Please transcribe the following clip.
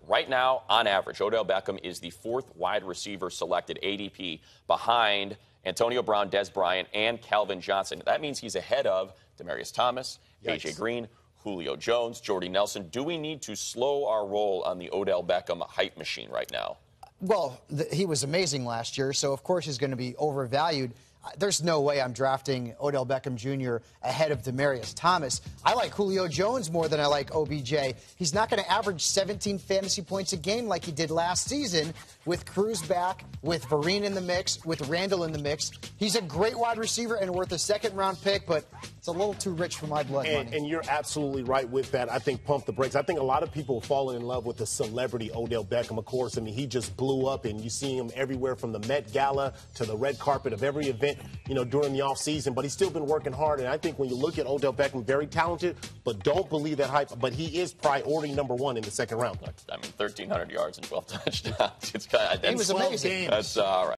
Right now, on average, Odell Beckham is the fourth wide receiver selected ADP behind Antonio Brown, Des Bryant, and Calvin Johnson. That means he's ahead of Demaryius Thomas, A.J. Green, Julio Jones, Jordy Nelson. Do we need to slow our roll on the Odell Beckham hype machine right now? Well, he was amazing last year, so of course he's going to be overvalued. There's no way I'm drafting Odell Beckham Jr. ahead of Demaryius Thomas. I like Julio Jones more than I like OBJ. He's not going to average 17 fantasy points a game like he did last season with Cruz back, with Vereen in the mix, with Randall in the mix. He's a great wide receiver and worth a second-round pick, but it's a little too rich for my blood money. And you're absolutely right with that. I think pump the brakes. I think a lot of people fall in love with the celebrity Odell Beckham, of course. I mean, he just blew up, and you see him everywhere from the Met Gala to the red carpet of every event, during the offseason. But he's still been working hard, and I think when you look at Odell Beckham, very talented, but don't believe that hype. But he is priority number one in the second round. I mean, 1,300 yards and 12 touchdowns. It's kind of, he was amazing. That's all right.